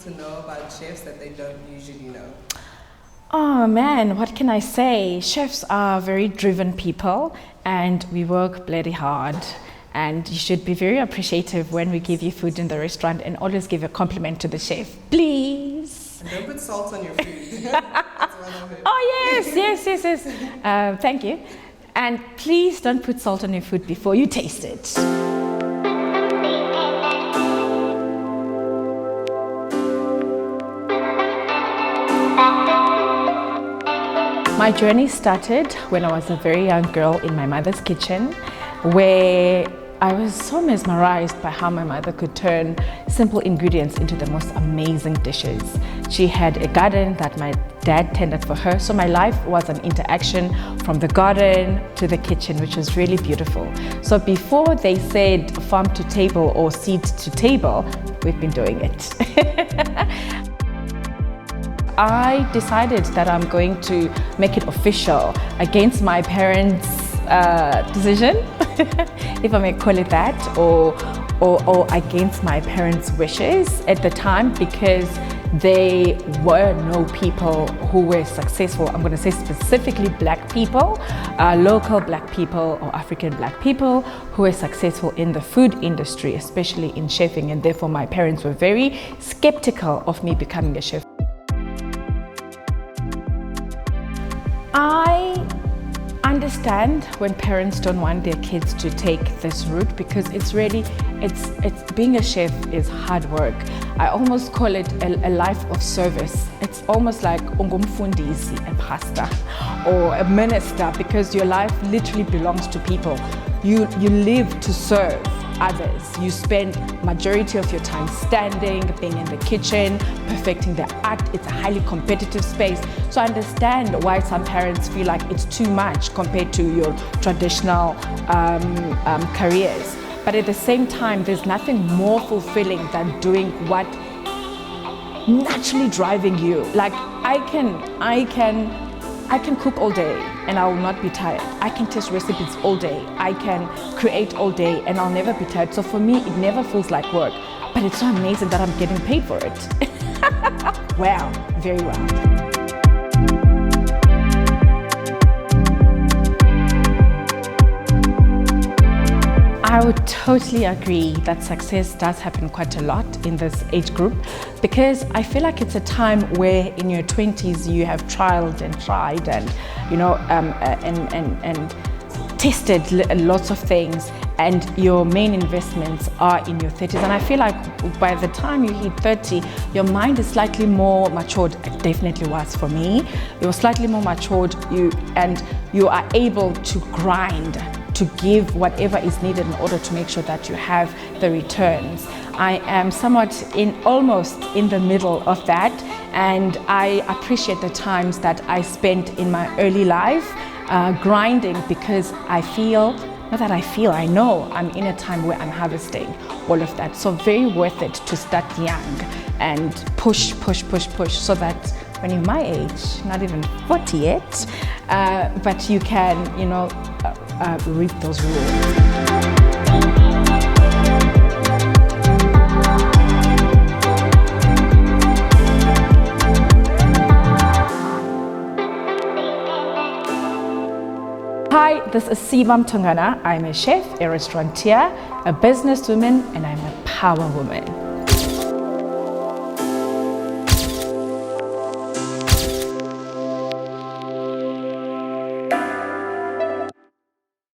to know about chefs that they don't usually know? Oh man, what can I say? Chefs are very driven people and we work bloody hard. And you should be very appreciative when we give you food in the restaurant and always give a compliment to the chef, please. And don't put salt on your food. That's one of it. Oh yes. Thank you. And please don't put salt on your food before you taste it. My journey started when I was a very young girl in my mother's kitchen, where I was so mesmerized by how my mother could turn simple ingredients into the most amazing dishes. She had a garden that my dad tended for her, so my life was an interaction from the garden to the kitchen, which was really beautiful. So before they said farm to table or seed to table, we've been doing it. I decided that I'm going to make it official against my parents' decision, if I may call it that, or against my parents' wishes at the time, because there were no people who were successful. I'm going to say specifically black people, local black people or African black people who were successful in the food industry, especially in chefing, and therefore my parents were very skeptical of me becoming a chef. I understand when parents don't want their kids to take this route, because it's being a chef is hard work. I almost call it a life of service. It's almost like ungumfundisi, a pastor or a minister, because your life literally belongs to people. You live to serve others. You spend majority of your time standing, being in the kitchen, perfecting the art. It's a highly competitive space. So I understand why some parents feel like it's too much compared to your traditional careers. But at the same time, there's nothing more fulfilling than doing what naturally driving you. Like I can cook all day and I will not be tired. I can test recipes all day. I can create all day and I'll never be tired. So for me, it never feels like work, but it's so amazing that I'm getting paid for it. Well, very well. I would totally agree that success does happen quite a lot in this age group, because I feel like it's a time where in your 20s you have trialed and tried and and tested lots of things, and your main investments are in your 30s. And I feel like by the time you hit 30, your mind is slightly more matured. It definitely was for me. You're slightly more matured, and you are able to grind, to give whatever is needed in order to make sure that you have the returns. I am somewhat almost in the middle of that, and I appreciate the times that I spent in my early life grinding, because I know I'm in a time where I'm harvesting all of that. So very worth it to start young and push, so that when you're my age, not even 40 yet, but you can, reap those rewards. Hi, this is Siba Mtongana. I'm a chef, a restaurateur, a businesswoman, and I'm a power woman.